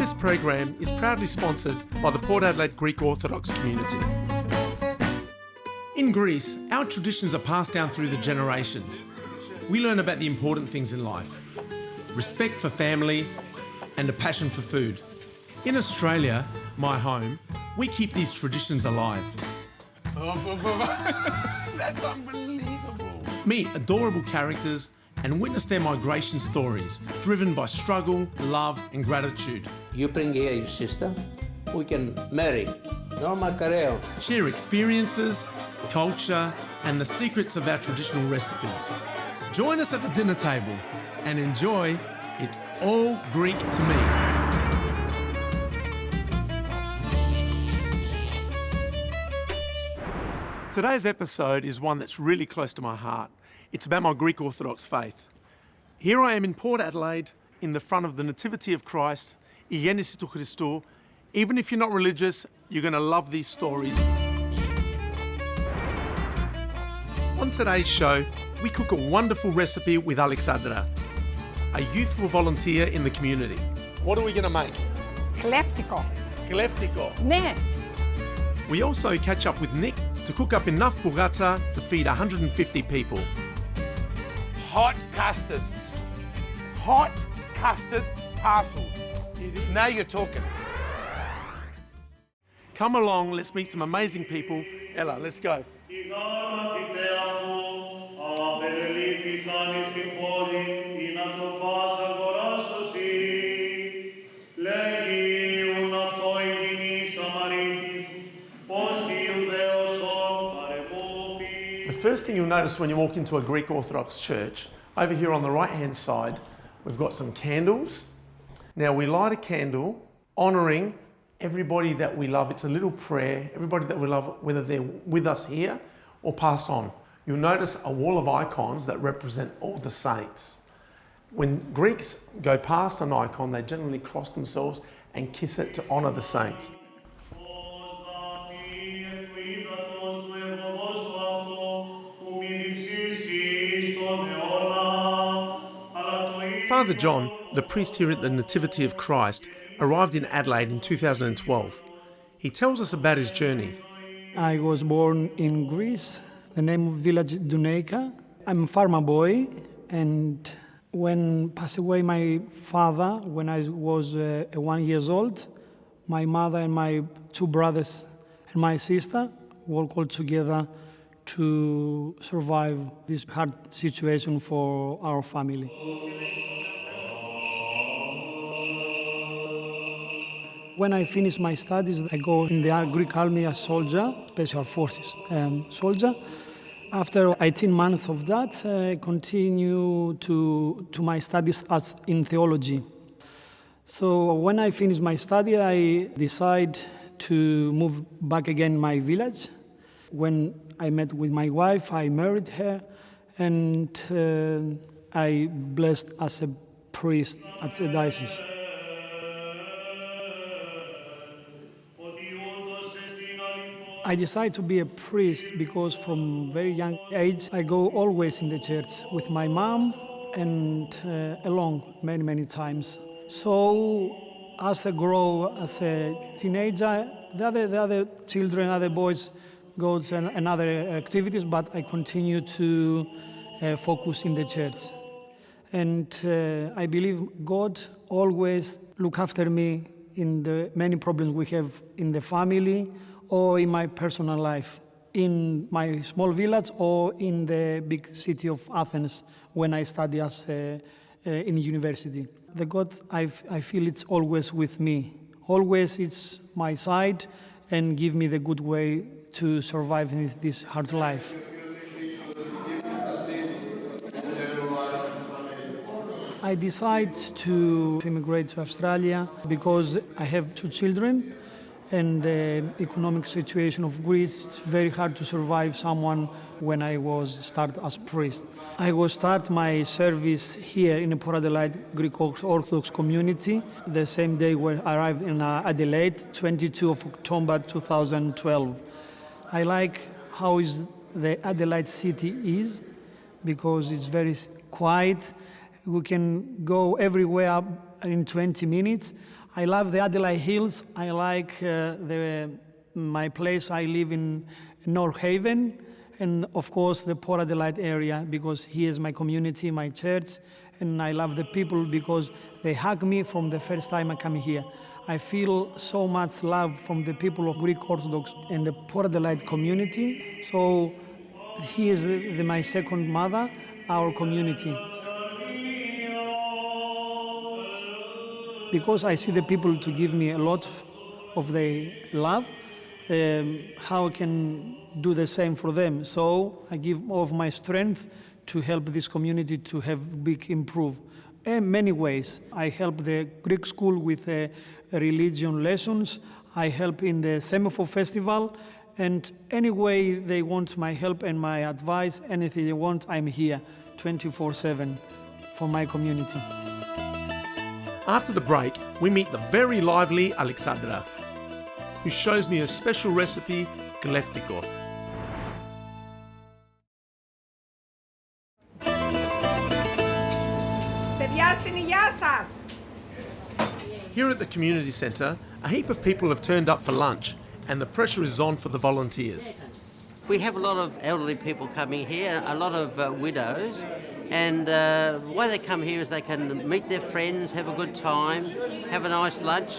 This program is proudly sponsored by the Port Adelaide Greek Orthodox community. In Greece, our traditions are passed down through the generations. We learn about the important things in life: respect for family and a passion for food. In Australia, my home, we keep these traditions alive. That's unbelievable. Meet adorable characters and witness their migration stories, driven by struggle, love and gratitude. You bring here your sister, we can marry. Normal careo. Share experiences, culture and the secrets of our traditional recipes. Join us at the dinner table and enjoy It's All Greek to Me. Today's episode is one that's really close to my heart. It's about my Greek Orthodox faith. Here I am in Port Adelaide, in the front of the Nativity of Christ, η γέννηση του Χριστού. Even if you're not religious, you're going to love these stories. On today's show, we cook a wonderful recipe with Alexandra, a youthful volunteer in the community. What are we going to make? Kleftiko. Kleftiko. Ναι. We also catch up with Nick to cook up enough Bougatsa to feed 150 people. Hot custard. Hot custard parcels. Now you're talking. Come along, let's meet some amazing people. Ella, let's go. The first thing you'll notice when you walk into a Greek Orthodox church, over here on the right-hand side, we've got some candles. Now we light a candle honouring everybody that we love. It's a little prayer, everybody that we love, whether they're with us here or passed on. You'll notice a wall of icons that represent all the saints. When Greeks go past an icon, they generally cross themselves and kiss it to honour the saints. Father John, the priest here at the Nativity of Christ, arrived in Adelaide in 2012. He tells us about his journey. I was born in Greece, the name of village Duneika. I'm a farmer boy, and when passed away my father when I was 1 year old, my mother and my two brothers and my sister worked all together to survive this hard situation for our family. When I finish my studies, I go in the Greek Army as soldier, Special Forces soldier. After 18 months of that, I continue to my studies as in theology. So when I finish my study, I decide to move back again my village. When I met with my wife, I married her, and I blessed as a priest at the diocese. I decided to be a priest because from very young age I go always in the church with my mom and along many times. So as I grow as a teenager, the other children, other boys go to another activities, but I continue to focus in the church. And I believe God always look after me in the many problems we have in the family or in my personal life, in my small village or in the big city of Athens when I study as in university. The God, I feel it's always with me. Always it's my side and give me the good way to survive in this hard life. I decided to immigrate to Australia because I have two children, and the economic situation of Greece, it's very hard to survive someone when I was start as priest. I was start my service here in the Port Adelaide Greek Orthodox community the same day when I arrived in Adelaide, 22 of October 2012. I like how is the Adelaide city is because it's very quiet. We can go everywhere in 20 minutes. I love the Adelaide Hills. I like my place. I live in North Haven, and of course the Port Adelaide area, because here is my community, my church, and I love the people because they hug me from the first time I come here. I feel so much love from the people of Greek Orthodox and the Port Adelaide community. So he is my second mother, our community. Because I see the people to give me a lot of their love, how I can do the same for them. So I give all of my strength to help this community to have big improve. In many ways, I help the Greek school with religion lessons. I help in the Semaphore Festival, and any way they want my help and my advice, anything they want, I'm here 24/7 for my community. After the break, we meet the very lively Alexandra, who shows me a special recipe, Kleftiko. Here at the community centre, a heap of people have turned up for lunch, and the pressure is on for the volunteers. We have a lot of elderly people coming here, a lot of widows, and why they come here is they can meet their friends, have a good time, have a nice lunch,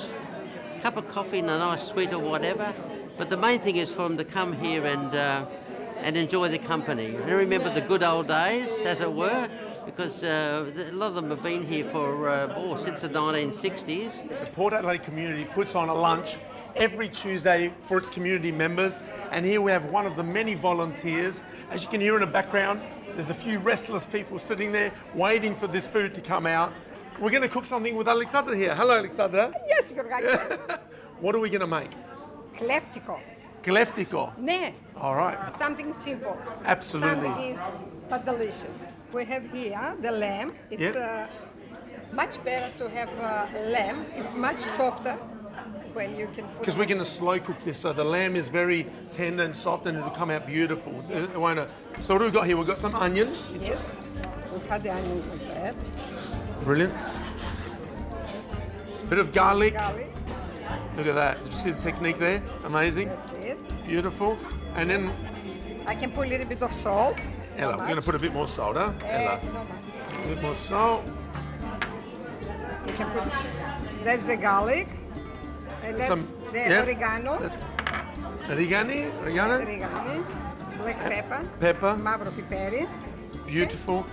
cup of coffee and a nice sweet or whatever. But the main thing is for them to come here and enjoy the company and remember the good old days, as it were, because a lot of them have been here for since the 1960s. The Port Adelaide community puts on a lunch every Tuesday for its community members, and here we have one of the many volunteers. As you can hear in the background, there's a few restless people sitting there waiting for this food to come out. We're going to cook something with Alexandra here. Hello, Alexandra. Yes, you're right. What are we going to make? Kleftiko. Kleftiko. Ne. All right. Something simple. Absolutely. Something easy, but delicious. We have here the lamb. It's much better to have lamb. It's much softer when you can put... Because we're going to slow cook this, so the lamb is very tender and soft, and it'll come out beautiful. Yes. It won't, so what do we got here? We've got some onion. Yes. We'll cut the onions with that. Brilliant. Bit of garlic. Garlic. Look at that. Did you see the technique there? Amazing. That's it. Beautiful. And then, I can put a little bit of salt. Ella, we're going to put a bit more salt, huh? Ella. Not much. A bit more salt. You can put... That's the garlic. And that's the oregano. That's oregano. Oregano. Black pepper. Pepper. Mavro piperi. Beautiful.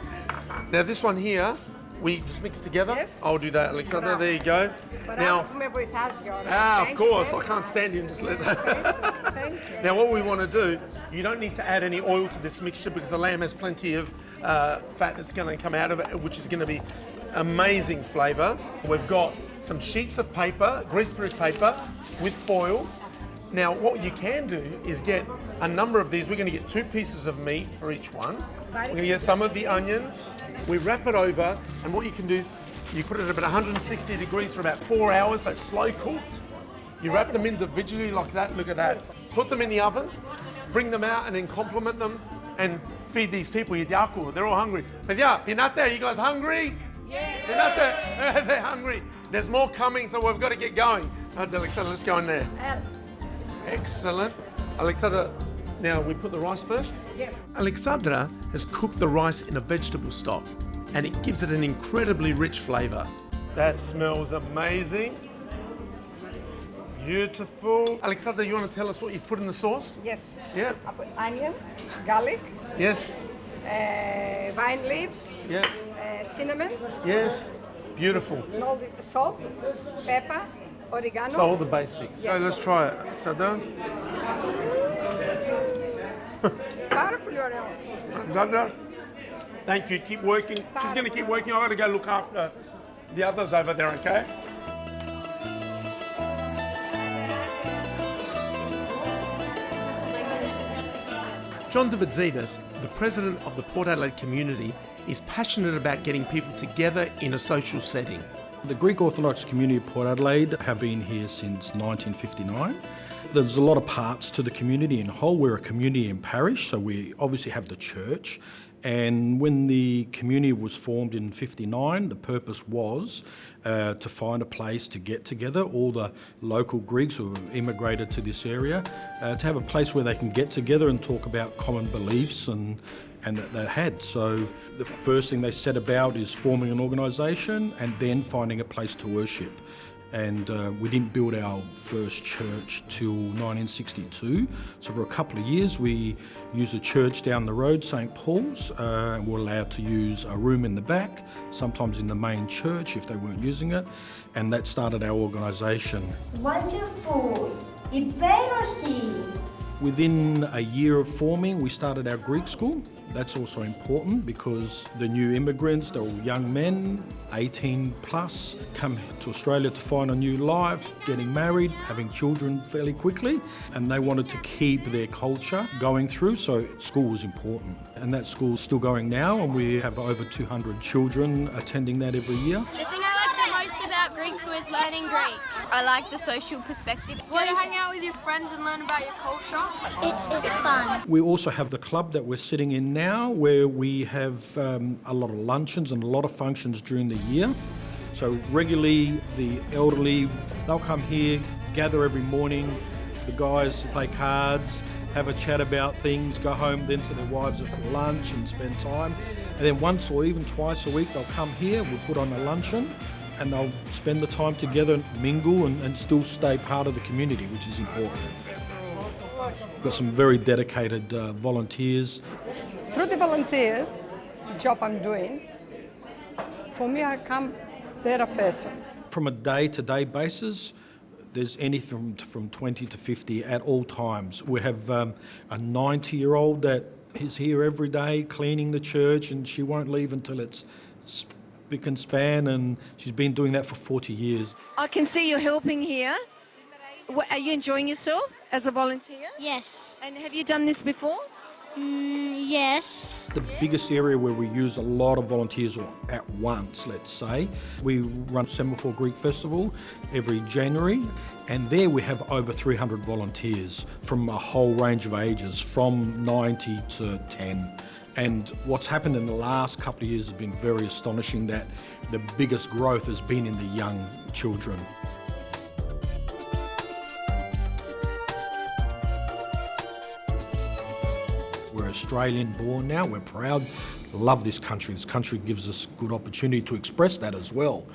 Now this one here, we just mix together. Yes. I'll do that, Alexandra. Bravo. there you go. Now, of course, I can't stand you and just let that. Thank you. Now, what we want to do, you don't need to add any oil to this mixture because the lamb has plenty of fat that's going to come out of it, which is going to be amazing flavour. We've got some sheets of paper, greaseproof paper with foil. Now, what you can do is get a number of these. We're going to get 2 pieces of meat for each one. We're going to get some of the onions. We wrap it over, and what you can do, you put it at about 160 degrees for about 4 hours, so it's slow cooked. You wrap them individually like that. Look at that. Put them in the oven, bring them out, and then compliment them and feed these people. They're all hungry. But yeah, Pinate, you guys hungry? Yeah. Pinate, they're hungry. There's more coming, so we've got to get going. Alexandra, let's go in there. Excellent. Alexandra, now we put the rice first? Yes. Alexandra has cooked the rice in a vegetable stock, and it gives it an incredibly rich flavour. That smells amazing. Beautiful. Alexandra, you want to tell us what you've put in the sauce? Yes. Yeah. I put onion, garlic, Yes. vine leaves, Yeah. Cinnamon, Yes. Beautiful. and all the salt, pepper, oregano. So all the basics. Yes. So let's try it. Alexandra. Alexandra, thank you. Keep working. She's going to keep working. I've got to go look after the others over there, okay? John Davidzidis, the president of the Port Adelaide community, is passionate about getting people together in a social setting. The Greek Orthodox community of Port Adelaide have been here since 1959. There's a lot of parts to the community in whole. We're a community and parish, so we obviously have the church, And when the community was formed in 59, the purpose was to find a place to get together, all the local Greeks who immigrated to this area, to have a place where they can get together and talk about common beliefs and that they had. So the first thing they set about is forming an organisation and then finding a place to worship. And we didn't build our first church till 1962. So for a couple of years we used a church down the road, St Paul's, and we're allowed to use a room in the back, sometimes in the main church if they weren't using it, and that started our organisation. Wonderful! Υπέροχη! Within a year of forming, we started our Greek school. That's also important because the new immigrants, they're all young men, 18 plus, come to Australia to find a new life, getting married, having children fairly quickly, and they wanted to keep their culture going through, so school was important. And that school's still going now, and we have over 200 children attending that every year. The thing I like the most about Greek school is learning Greek. I like the social perspective. You want to hang out with your friends and learn about your culture? It is fun. We also have the club that we're sitting in now, where we have a lot of luncheons and a lot of functions during the year. So regularly, the elderly, they'll come here, gather every morning, the guys play cards, have a chat about things, go home then to their wives for lunch and spend time. And then once or even twice a week, they'll come here, we'll put on a luncheon, and they'll spend the time together, mingle and still stay part of the community, which is important. We've got some very dedicated volunteers. Through the volunteers, job I'm doing, for me I come better person. From a day-to-day basis, there's anything from 20 to 50 at all times. We have a 90-year-old that is here every day cleaning the church, and she won't leave until it's spick and span, and she's been doing that for 40 years. I can see you're helping here. Are you enjoying yourself as a volunteer? Yes. And have you done this before? Yes. The biggest area where we use a lot of volunteers at once, let's say, we run Semaphore Greek Festival every January, and there we have over 300 volunteers from a whole range of ages, from 90 to 10. And what's happened in the last couple of years has been very astonishing, that the biggest growth has been in the young children. We're Australian born now, we're proud, love this country. This country gives us good opportunity to express that as well.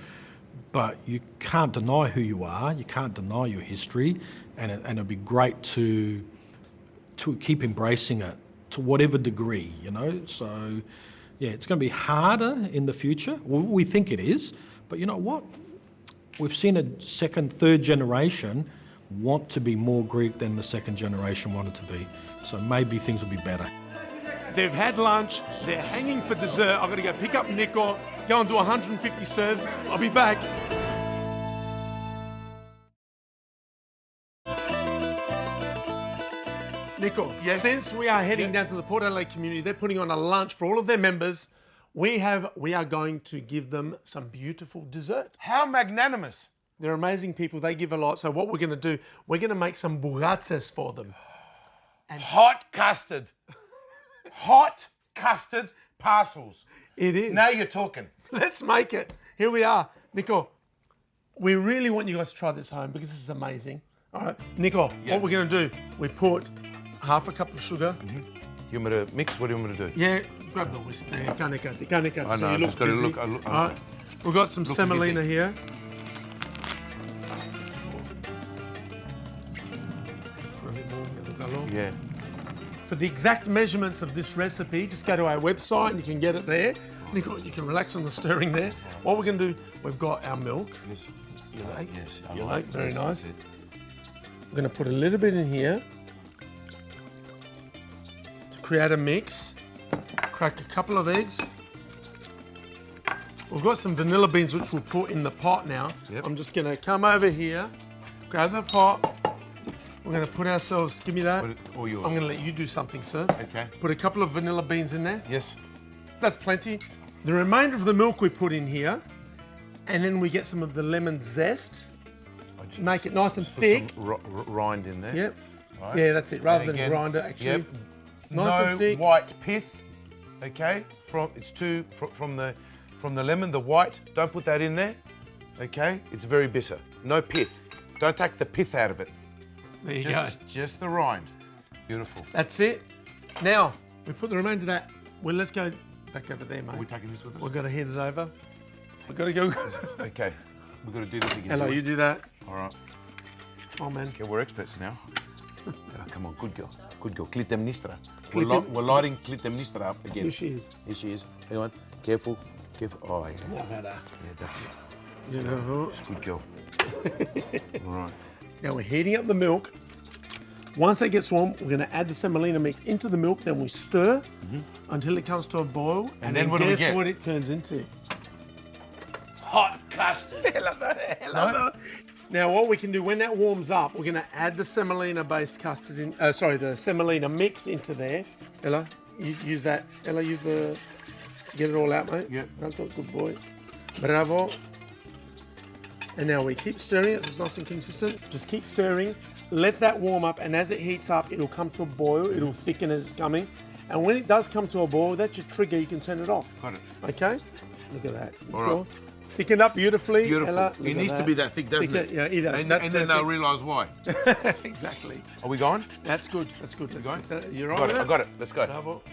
But you can't deny who you are, you can't deny your history, and it'd be great to keep embracing it to whatever degree, you know. So, yeah, it's going to be harder in the future. Well, we think it is, but you know what? We've seen a second, third generation want to be more Greek than the second generation wanted to be. So maybe things will be better. They've had lunch, they're hanging for dessert. I've got to go pick up Niko, go and do 150 serves. I'll be back. Niko, yes? Since we are heading down to the Port Adelaide community, they're putting on a lunch for all of their members. We are going to give them some beautiful dessert. How magnanimous. They're amazing people. They give a lot. So what we're going to do, we're going to make some Bougatsas for them. And hot custard. Hot custard parcels. It is. Now you're talking. Let's make it. Here we are. Niko, we really want you guys to try this home because this is amazing. All right, Niko, what we're going to do, we put half a cup of sugar. Mm-hmm. You want me to mix? What do you want me to do? Yeah, grab the whisk. I know, So you I've just got to look. All right, we've got some semolina here. Yeah. For the exact measurements of this recipe, just go to our website and you can get it there. Niko, you can relax on the stirring there. What we're going to do, we've got our milk. Yes. Your lake. Yes. Your lake, very nice. We're going to put a little bit in here to create a mix. Crack a couple of eggs. We've got some vanilla beans which we'll put in the pot now. Yep. I'm just going to come over here, grab the pot. We're going to put ourselves, give me that. All yours. I'm going to let you do something, sir. Okay. Put a couple of vanilla beans in there. Yes. That's plenty. The remainder of the milk we put in here, and then we get some of the lemon zest. Make it nice and thick. Put some rind in there. Yep. Right. Yeah, that's it. Rather And than again, grind it, actually. Yep. Nice no and thick. white pith. Okay, from the lemon, the white. Don't put that in there. Okay, it's very bitter. No pith. Don't take the pith out of it. There you go. Just the rind. Beautiful. That's it. Now, we put the remainder of that. Well, let's go back over there, mate. Are we taking this with us? We've got to head it over. We've got to go. Okay, we've got to do this again. Hello, you do that. All right. Oh, man. Okay, we're experts now. Come on, good girl. Good girl. Clitemnestra. We're lighting Clitemnestra up again. Here she is. Here she is. Hang on. Careful. Careful. Oh, yeah. Now, Yeah, that's Beautiful. it's good girl. All right. Now we're heating up the milk. Once that gets warm, we're going to add the semolina mix into the milk. Then we stir until it comes to a boil. And then what do we guess get? what it turns into? Hot custard. Hello. Now what we can do when that warms up, we're going to add the semolina-based custard in. The semolina mix into there. Ella, you use that. Ella, use to get it all out, mate. Yep. Good boy. Bravo. And now we keep stirring it so it's nice and consistent. Just keep stirring. Let that warm up, and as it heats up, it'll come to a boil. It'll thicken as it's coming. And when it does come to a boil, that's your trigger. You can turn it off. Got it. Okay? Look at that. All right. Thickened up beautiful. Beautiful. Ella, It needs to be that thick, doesn't it? Yeah, it does. And, That's and then they'll perfect. realise why. Exactly. Are we going? That's good. That's good. You're right Got with it. I got it. Let's go. Bravo.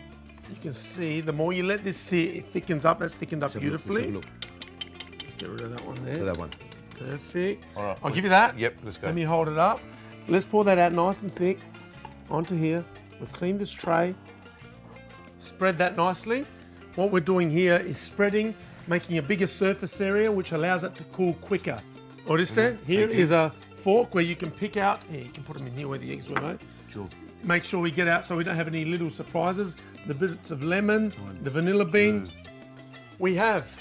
You can see the more you let this sit, it thickens up. That's thickened up beautifully. Look. Let's get rid of that one there. Look at that one. Perfect. All right. I'll give you that. Yep, let's go. Let me hold it up. Let's pour that out nice and thick onto here. We've cleaned this tray. Spread that nicely. What we're doing here is spreading, making a bigger surface area, which allows it to cool quicker. Oriste, here is a fork where you can pick out. Here, you can put them in here where the eggs were, mate. Sure. Make sure we get out so we don't have any little surprises. The bits of lemon, the vanilla bean. We have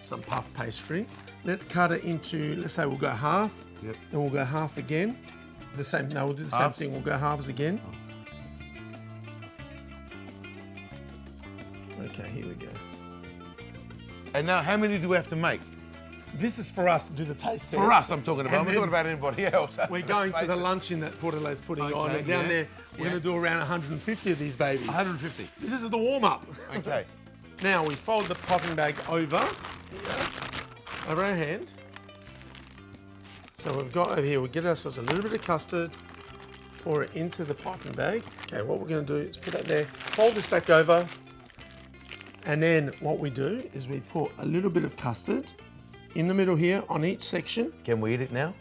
some puff pastry. Let's cut it into, let's say we'll go half. Yep. Then we'll go half again. We'll do the same thing. We'll go halves again. Okay, here we go. And now, how many do we have to make? This is for us to do the taste test. For us, I'm talking about. I'm And not talking then about anybody else. We're going to the luncheon that Portale's putting on, and down there we're going to do around 150 of these babies. 150. This is the warm-up. Okay. Now we fold the popping bag over our hand. So we've got over here, we get ourselves a little bit of custard, pour it into the piping bag. Okay, what we're going to do is put that there, fold this back over, and then what we do is we put a little bit of custard in the middle here on each section. Can we eat it now?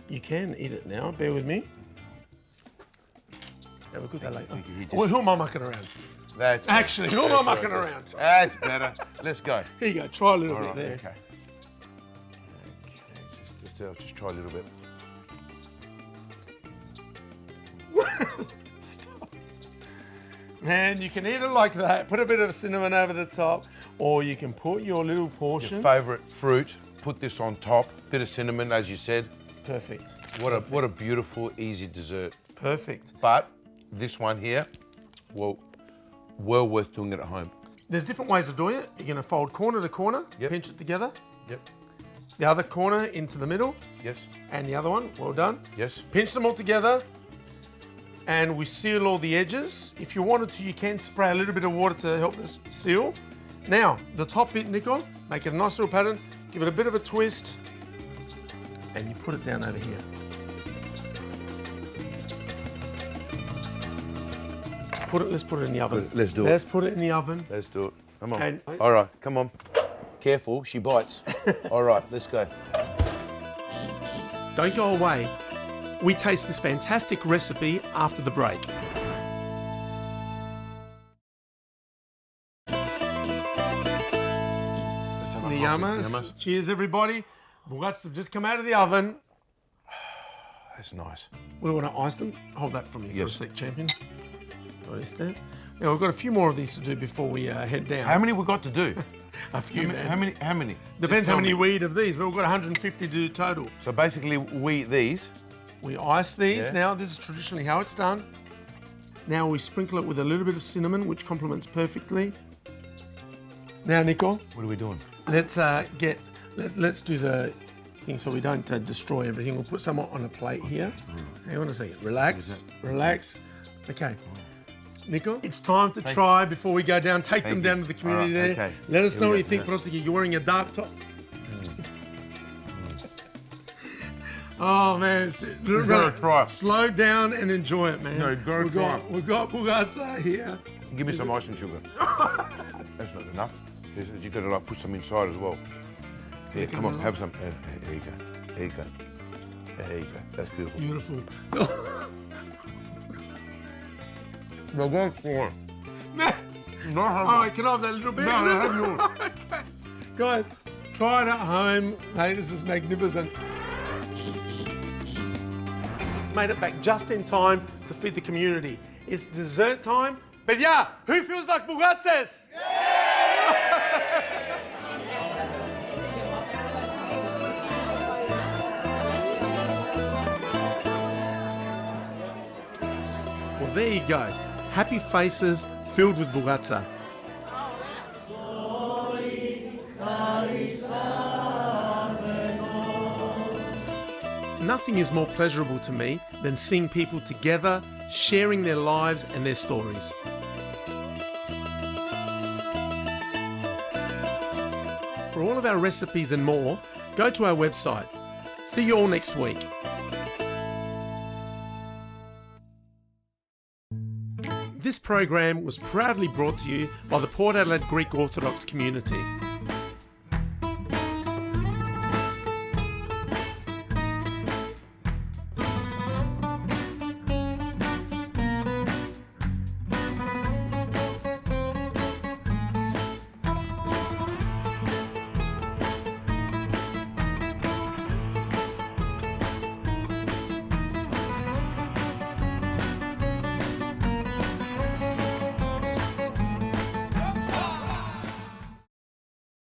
You can eat it now, bear with me. Have a good day later. you Well, who am I mucking around? That's Actually, who am I mucking around? That's better. Let's go. Here you go, try a little All bit right, there. okay. Just try a little bit. Stop. Man, you can eat it like that. Put a bit of cinnamon over the top, or you can put your little portions. Your favourite fruit. Put this on top. Bit of cinnamon, as you said. Perfect. What a beautiful, easy dessert. Perfect. But this one here, well worth doing it at home. There's different ways of doing it. You're going to fold corner to corner, Yep. pinch it together. Yep. The other corner into the middle, Yes. and the other one, well done. Yes. Pinch them all together, and we seal all the edges. If you wanted to, you can spray a little bit of water to help this seal. Now, the top bit, Niko, make it a nice little pattern, give it a bit of a twist, and you put it down over here. Let's put it in the oven. Let's do it. Let's put it in the oven. Let's do it. Come on. And- All right, come on. Careful, she bites. All right, let's go. Don't go away. We taste this fantastic recipe after the break. Niyamas. Cheers, everybody. Bougatsa have just come out of the oven. That's nice. We want to ice them. Hold that for me for a Yes. sec, champion. Understand? Now, we've got a few more of these to do before we head down. How many we got to do? A few, man. How many? Depends Just how tell many me. we eat of these, but we've got 150 to do total. So basically, we eat these. We ice these Yeah. now. This is traditionally how it's done. Now we sprinkle it with a little bit of cinnamon, which complements perfectly. Now, Niko, What are we doing? let's let's do the thing so we don't destroy everything. We'll put some on a plate here. Hang on a second. Relax, relax. Okay. Niko, it's time to try before we go down. Take them down to the community there. Okay. Let us Here know we what you go. think, Yeah. Prostiki. You're wearing a dark top. Oh man, You've got to try it. Slow down and enjoy it, man. No, you've got to try it. We've got Bougatsa here. Give me some ice and sugar. That's not enough. You've got to like put some inside as well. Here, come on, have some. There you go. There you go. There you go. That's beautiful. Beautiful. No, go for it. Man. No, have All right, can I have that little bit? No, no, have yours. Okay. Guys, try it at home. Hey, this is magnificent. Made it back just in time to feed the community. It's dessert time. But yeah, who feels like Bougatsas? Well, there you go. Happy faces filled with Bougatsa. Nothing is more pleasurable to me than seeing people together, sharing their lives and their stories. For all of our recipes and more, go to our website. See you all next week. This program was proudly brought to you by the Port Adelaide Greek Orthodox community.